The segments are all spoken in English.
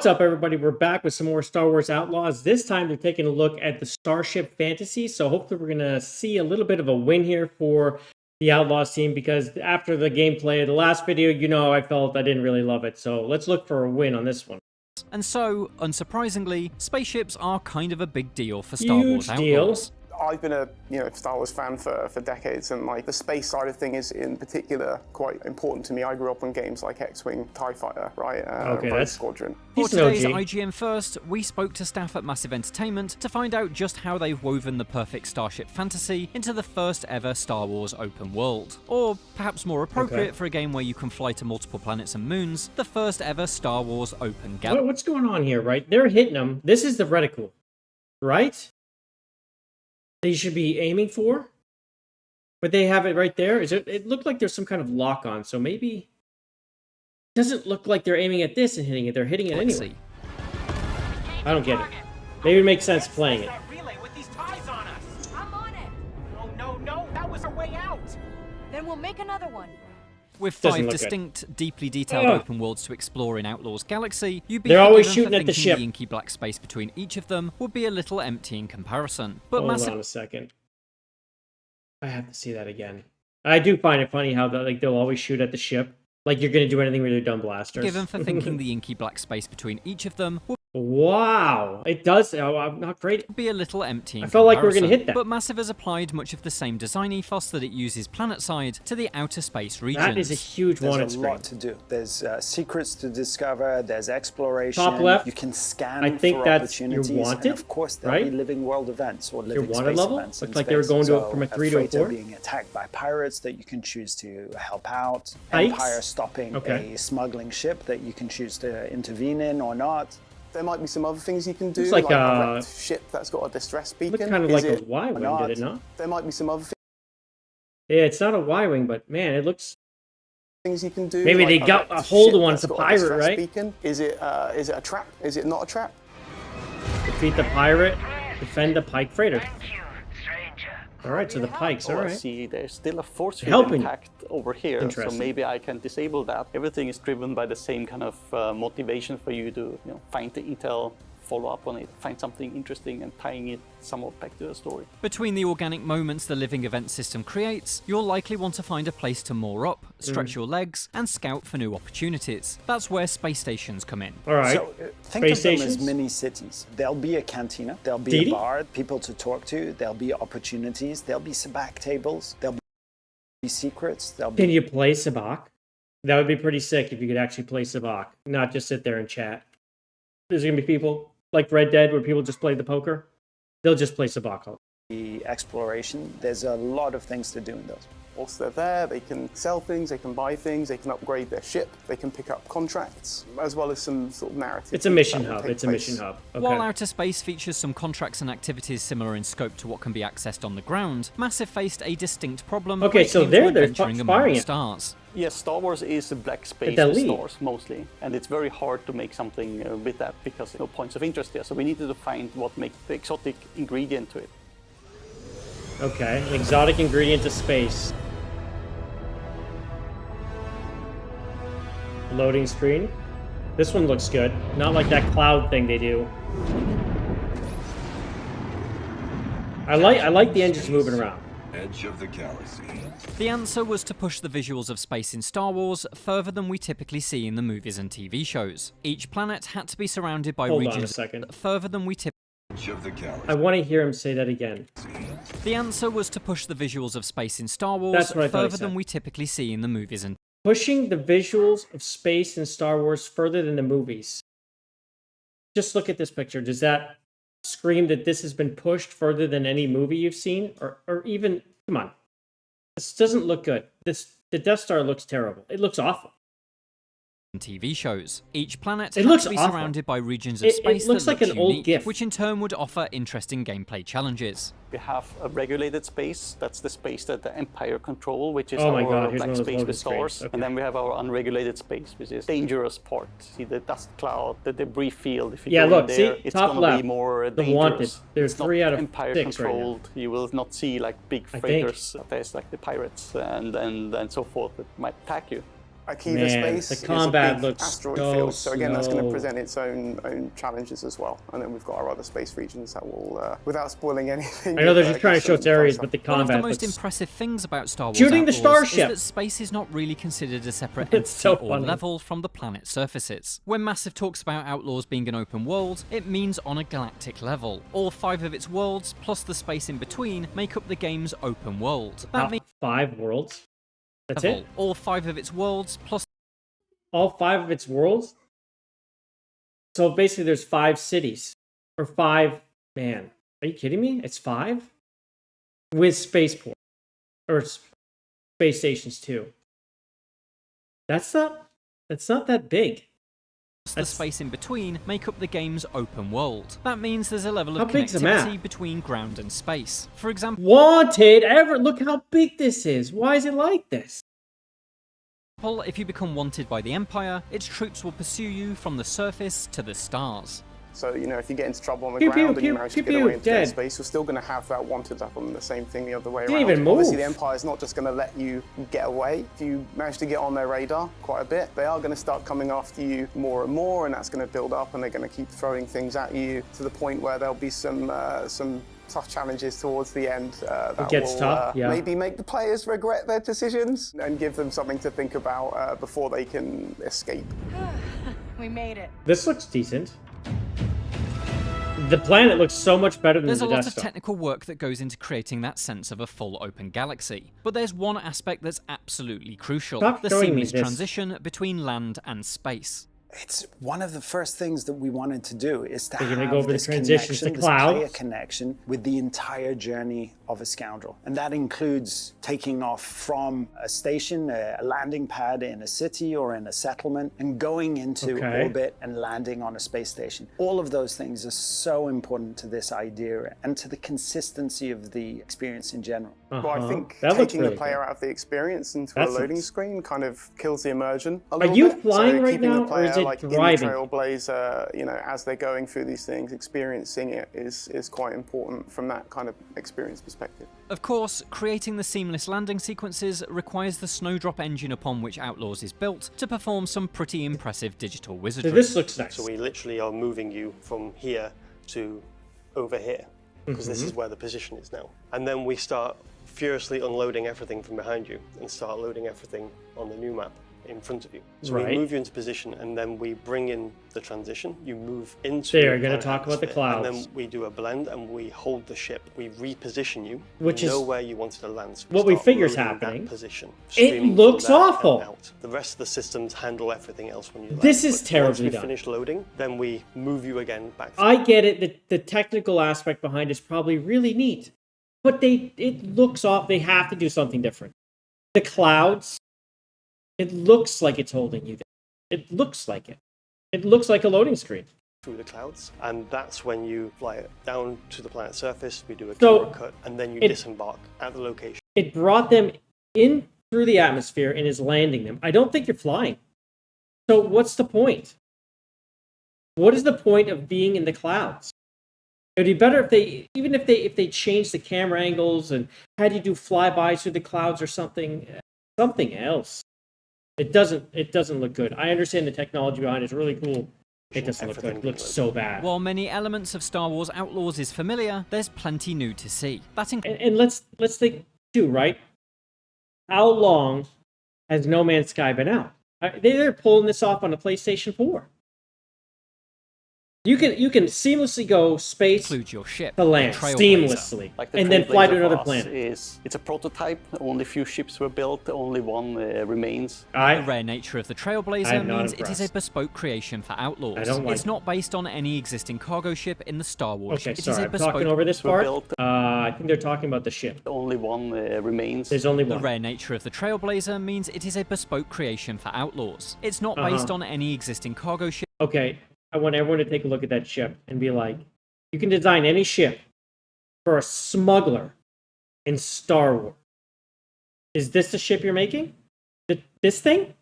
What's up, everybody? We're back with some more Star Wars Outlaws. This time, they're taking a look at the Starship Fantasy. So hopefully we're going to see a little bit of a win here for the Outlaws team, because after the gameplay of the last video, you know, I felt I didn't really love it. So let's look for a win on this one. And so, unsurprisingly, spaceships are kind of a big deal for Star Wars Outlaws. I've been a Star Wars fan for decades, and like the space side of thing is in particular quite important to me. I grew up on games like X-Wing, TIE Fighter, right? Okay, Rogue Squadron. For today's IGN First, we spoke to staff at Massive Entertainment to find out just how they've woven the perfect Starship fantasy into the first ever Star Wars open world. Or, perhaps more appropriate for a game where you can fly to multiple planets and moons, the first ever Star Wars open galaxy. What's going on here, right? They're hitting them. This is the reticle, right? They should be aiming for, but they have it right there. It looked like there's some kind of lock on, so maybe it doesn't look like they're aiming at this and hitting it. They're hitting it anyway. I don't get it. Maybe it makes sense playing it. I'm on it. No, that was our way out. Then we'll make another one. With 5 distinct, deeply detailed open worlds to explore in Outlaws Galaxy, you'd be always shooting at the ship. The inky black space between each of them would be a little empty in comparison. But hold on a second. I have to see that again. I do find it funny how they'll always shoot at the ship. Like you're going to do anything with your dumb blasters. Given for thinking the inky black space between each of them would wow, it does. I'm not great. Be a little empty. I felt like we were going to hit that. But Massive has applied much of the same design ethos that it uses planetside to the outer space regions. That is a huge one. There's a lot to do. There's secrets to discover. There's exploration. Top left. You can scan I think for that's opportunities. your wanted, and of course, there'll be living world events or living space level? events. Looks like they were going to from a 3 to a 4. Being attacked by pirates that you can choose to help out. Pikes? Empire stopping a smuggling ship that you can choose to intervene in or not. There might be some other things you can do, it's like a wrecked ship that's got a distress beacon. Looks kind of like a Y-wing, did it not? There might be some other Yeah, it's not a Y-wing, but man, it looks. things you can do. Maybe they got a hold of one. It's a pirate, right? Beacon. Is it a trap? Is it not a trap? Defeat the pirate. Defend the pike freighter. All right, so the pikes. All right. See, there's still a force field impact over here, so maybe I can disable that. Everything is driven by the same kind of motivation for you to, find the intel, follow up on it, find something interesting, and tying it somewhat back to the story. Between the organic moments the living event system creates, you'll likely want to find a place to moor up, stretch your legs, and scout for new opportunities. That's where space stations come in. All right. So think of them as mini cities. There'll be a cantina, there'll be a bar, people to talk to, there'll be opportunities, there'll be sabacc tables, there'll be secrets. Can you play sabacc? That would be pretty sick if you could actually play sabacc, not just sit there and chat. There's gonna be people like Red Dead where people just play the poker. They'll just play sabacc. The exploration, there's a lot of things to do in those. Whilst they're there, they can sell things, they can buy things, they can upgrade their ship, they can pick up contracts, as well as some sort of narrative. It's a mission hub. It's a mission hub. Okay. While outer space features some contracts and activities similar in scope to what can be accessed on the ground, Massive faced a distinct problem. Okay, so they're firing it. Stars. Yes, Star Wars is a black space with stars, mostly. And it's very hard to make something with that because there's no points of interest there. So we needed to find what makes the exotic ingredient to it. Okay, an exotic ingredient to space. Loading screen. This one looks good. Not like that cloud thing they do. I like the engines moving around. Edge of the galaxy. The answer was to push the visuals of space in Star Wars further than we typically see in the movies and TV shows. Each planet had to be surrounded by regions further than we typically. I want to hear him say that again. The answer was to push the visuals of space in Star Wars further than we typically see in the movies and pushing the visuals of space in Star Wars further than the movies. Just look at this picture. Does that scream that this has been pushed further than any movie you've seen? Or even, come on. This doesn't look good. The Death Star looks terrible. It looks awful. TV shows. Each planet has to be surrounded by regions of space that look an old GIF, which in turn would offer interesting gameplay challenges. We have a regulated space, that's the space that the Empire control, which is our black space with stars. Okay. And then we have our unregulated space, which is dangerous part. See the dust cloud, the debris field. If you go in there, it's going to be more dangerous. Wanted. There's it's 3 out of Empire 6 controlled. Right now. You will not see like big freighters. There's like the pirates and so forth that might attack you. a Kiva space. The combat is a big looks asteroid so field. So again, that's going slow. to present its own challenges as well. And then we've got our other space regions that will, without spoiling anything. I know they're just trying to show its areas, but the combat One of the most looks... impressive things about Star Wars Shooting the Outlaws Starship! is that space is not really considered a separate It's entity so or funny. level from the planet's surfaces. When Massive talks about Outlaws being an open world, it means on a galactic level. All 5 of its worlds, plus the space in between, make up the game's open world. That means 5 worlds? That's it? all 5 of its worlds, plus All 5 of its worlds? So basically there's 5 cities. Or 5... Man, are you kidding me? It's 5? With spaceport. Or space stations too. That's not that big. the space in between make up the game's open world. That means there's a level How of big's the map? connectivity between ground and space. For example, Wanted ever. Look how big this is. Why is it like this? if you become wanted by the Empire, its troops will pursue you from the surface to the stars. So, you know, if you get into trouble on the Pew, ground pew, and you pew, manage pew, to get pew, away into dead. space, you're still going to have that wanted up on the same thing the other way Didn't around. even move. Obviously, the Empire's not just going to let you get away. If you manage to get on their radar quite a bit, they are going to start coming after you more and more, and that's going to build up, and they're going to keep throwing things at you to the point where there'll be some tough challenges towards the end that gets will tough, yeah. maybe make the players regret their decisions and give them something to think about before they can escape. We made it. This looks decent. The planet looks so much better than There's the a lot Death of Star. technical work that goes into creating that sense of a full open galaxy. But there's one aspect that's absolutely crucial, Stop the showing me seamless this. transition between land and space. It's one of the first things that we wanted to do is to You're gonna have go over the this transitions to connection, this player clouds? connection with the entire journey of a scoundrel. And that includes taking off from a station, a landing pad in a city or in a settlement, and going into Okay. orbit and landing on a space station. All of those things are so important to this idea and to the consistency of the experience in general. Well, I think That looks taking really the player cool. out of the experience into That a loading looks- screen kind of kills the immersion a Are little you bit. flying So right keeping now, the player, or is it like, driving? in the Trailblazer, you know, as they're going through these things, experiencing it is quite important from that kind of experience perspective. Of course, creating the seamless landing sequences requires the Snowdrop engine upon which Outlaws is built to perform some pretty impressive digital So wizardry. this looks nice. So we literally are moving you from here to over here, because this is where the position is now. And then we start furiously unloading everything from behind you and start loading everything on the new map in front of you. So Right. we move you into position, and then we bring in the transition. You move into There, you're the gonna planet talk about the atmosphere, and clouds. then we do a blend and we hold the ship. We reposition you. Which you know is where you wanted to land. So what we start figure's loading happening. That position, It streaming looks from there and awful. out. The rest of the systems handle everything else when you land. This is But terribly once we done. finish loading, then we move you again back. I get it. The technical aspect behind it's probably really neat, but it looks off. They have to do something different. The clouds, it looks like it's holding you there. It looks like it. It looks like a loading screen. Through the clouds, and that's when you fly it down to the planet's surface. We do a So, camera cut, and then you it- disembark at the location. It brought them in through the atmosphere and is landing them. I don't think you're flying. So what's the point? What is the point of being in the clouds? It'd be better if they changed the camera angles and had you do flybys through the clouds or something else. It doesn't look good. I understand the technology behind it is really cool. It doesn't look good. It looks so bad. While many elements of Star Wars Outlaws is familiar, there's plenty new to see. That includes And let's think too, right? How long has No Man's Sky been out? They're pulling this off on a PlayStation 4. You can seamlessly go space your ship, to land the Trailblazer. seamlessly, Like the and then fly to Trailblazer another for us planet. It's a prototype. Only few ships were built. Only one remains. The rare nature of the I Trailblazer am not means it is a impressed. bespoke creation for Outlaws. I don't like it's not based on any existing cargo ship in the Star Wars. Okay, It is sorry, a I'm bespoke talking over this were part. built. I think they're talking about the ship. Only one remains. There's only The one. rare nature of the Trailblazer means it is a bespoke creation for Outlaws. It's not based on any existing cargo ship. Okay, I want everyone to take a look at that ship and be like, you can design any ship for a smuggler in Star Wars. Is this the ship you're making? This thing?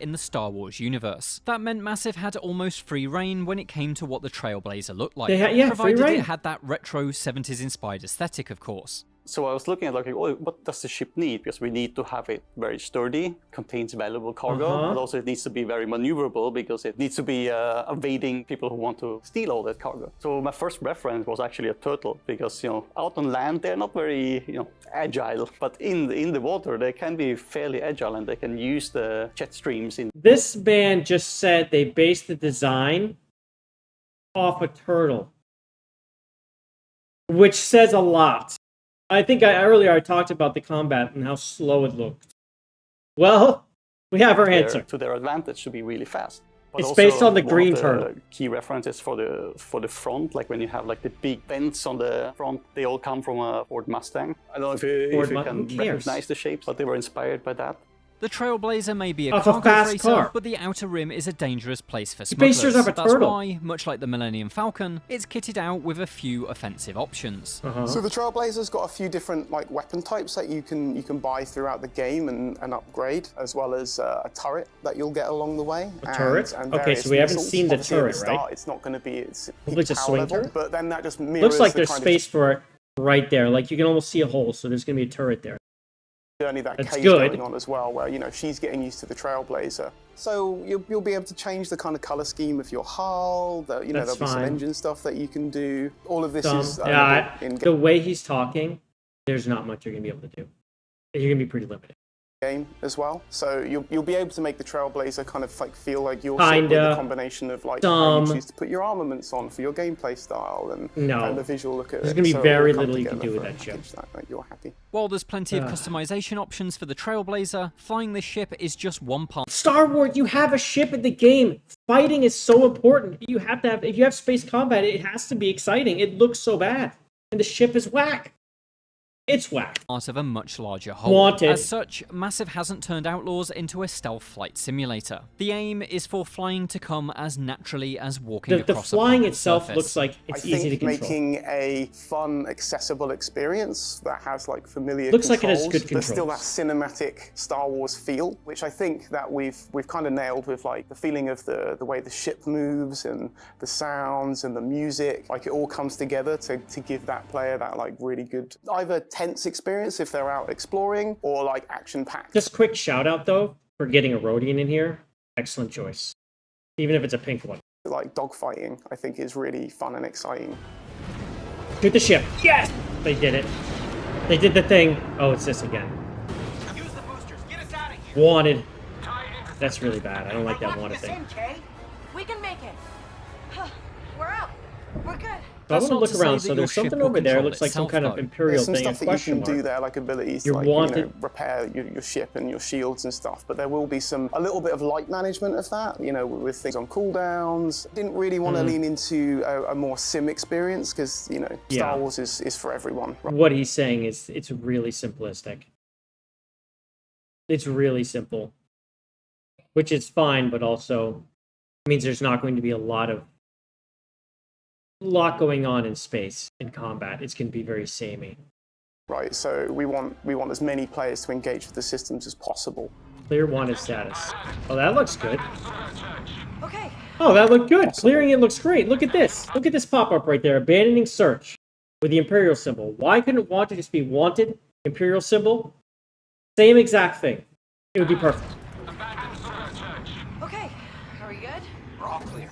In the Star Wars universe. That meant Massive had almost free reign when it came to what the Trailblazer looked like, They had- yeah, free provided reign. it had that retro 70s inspired aesthetic, of course. So I was looking at like, oh, what does the ship need? Because we need to have it very sturdy, contains valuable cargo, but also it needs to be very maneuverable because it needs to be evading people who want to steal all that cargo. So my first reference was actually a turtle because, you know, out on land they're not very, you know, agile, but in the water they can be fairly agile and they can use the jet streams in. This man just said they based the design off a turtle, which says a lot. I think earlier I talked about the combat and how slow it looked. Well, we have our answer. To their advantage to be really fast. But it's based on the green turtle. Key references for the front, like when you have like the big vents on the front, they all come from a Ford Mustang. I don't know if you can recognize the shapes, but they were inspired by that. The Trailblazer may be a cargo freighter, but the Outer Rim is a dangerous place for smugglers. That's why, much like the Millennium Falcon, it's kitted out with a few offensive options. So the Trailblazer's got a few different like weapon types that you can buy throughout the game and upgrade, as well as a turret that you'll get along the way. A turret? Okay, so we haven't seen the turret, right? It's not going to be its a swing turret? But then that just mirrors. Looks like there's space for it right there. Like you can almost see a hole, so there's going to be a turret there. Journey that Kay's going on as well, where, you know, she's getting used to the Trailblazer. So you'll be able to change the kind of color scheme of your hull. You know, there'll be some engine stuff that you can do. All of this is the way he's talking. There's not much you're gonna be able to do. You're gonna be pretty limited. Game as well, so you'll be able to make the Trailblazer kind of like feel like your ship with a combination of like how you choose to put your armaments on for your gameplay style and the visual look at it. There's gonna be very little you can do with that ship. Like, you're happy. While there's plenty of customization options for the Trailblazer, flying this ship is just one part. Star Wars, you have a ship in the game. Fighting is so important. You have to have. If you have space combat, it has to be exciting. It looks so bad, and the ship is whack. It's whack. Part of a much larger whole. Wanted. As such, Massive hasn't turned Outlaws into a stealth flight simulator. The aim is for flying to come as naturally as walking across a The flying planet itself surface. looks like it's easy to control. Making a fun, accessible experience that has like familiar looks controls, like it has good controls. but still that cinematic Star Wars feel, which I think that we've kind of nailed with like the feeling of the way the ship moves and the sounds and the music. Like it all comes together to give that player that like really good, either tense experience if they're out exploring, or like action-packed. Just quick shout out though for getting a Rhodian in here. Excellent choice, even if it's a pink one. Like dogfighting, I think is really fun and exciting. Shoot the ship! Yes, they did it. They did the thing. Oh, it's this again. Use the boosters. Get us out of here. Wanted. That's really bad. I don't like that wanted thing. We can make it. We're out. We're good. So I want to look around. So there's something over there. It looks like some kind of Imperial thing. There's some stuff that you can do there, like abilities to like, repair your ship and your shields and stuff. But there will be a little bit of light management of that, you know, with things on cooldowns. Didn't really want to lean into a more sim experience because, you know, Star Wars is for everyone. Right? What he's saying is it's really simplistic. It's really simple, which is fine, but also means there's not going to be a lot going on in space in combat. It's going to be very samey. Right, so we want as many players to engage with the systems as possible. Clear wanted status. Oh, that looks good. Okay. Oh, that looked good. Clearing it looks great. Look at this. Look at this pop-up right there. Abandoning search with the Imperial symbol. Why couldn't wanted just be wanted, Imperial symbol? Same exact thing. It would be perfect. Okay, are we good? We're all clear.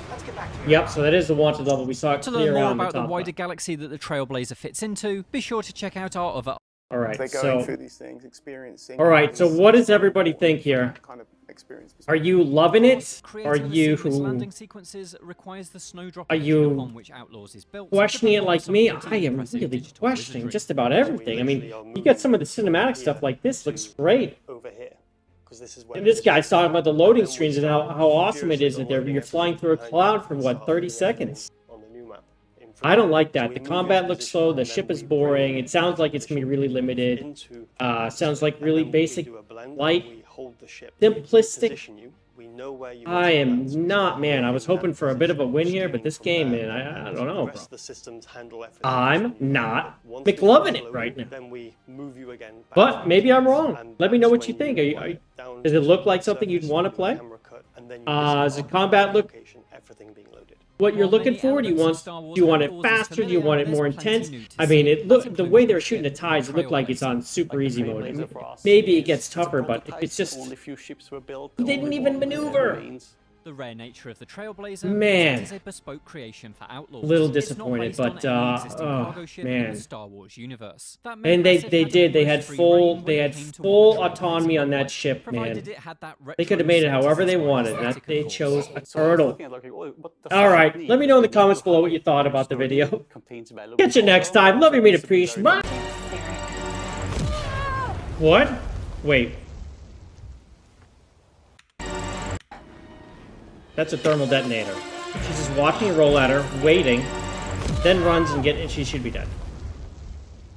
Let's get back to it. Yep, so that is the wanted level. We saw it to clear learn more around about the the wider galaxy that the Trailblazer fits into, be sure to check out our other. All right, they're going through these things, experiencing. All right, so what does everybody think here? Kind of experience. Are you loving it? Creating Are the you seamless landing sequences requires the snowdrop Are you upon which Outlaws is built. questioning it like me? I am really questioning just about everything. I mean, you got some of the cinematic stuff like this looks great. Over here. This is where And this guy's talking about the loading screens and how awesome it is that you're flying through a cloud for, what, 30 seconds? on the new map. I don't like that. The combat looks slow, the ship is boring, it sounds like it's going to be really limited. Sounds like really basic, light, simplistic. I am not, man, I was hoping for a bit of a win here, but this game, man, I don't know, bro. I'm not McLovin' it right now. But maybe I'm wrong. Let me know what you think. Does it look like something you'd want to play? Does the combat look what you're looking for? Do you want it faster? Do you want it more intense? I mean, the way they're shooting the tides, it looked like it's on super easy mode. I mean, maybe it gets tougher, but it's just they didn't even maneuver. The rare nature of the Trailblazer Man, is a bespoke creation for Outlaws. A little disappointed, but oh man. The Star Wars universe. And they had full autonomy on that ship, man. They could have made it however they wanted. That they chose a turtle. All right, let me know in the comments below what you thought about the video. Catch you next time. Love you, meet appreciate. What? Wait. That's a thermal detonator. She's just watching a roll at her, waiting, then runs and she should be dead.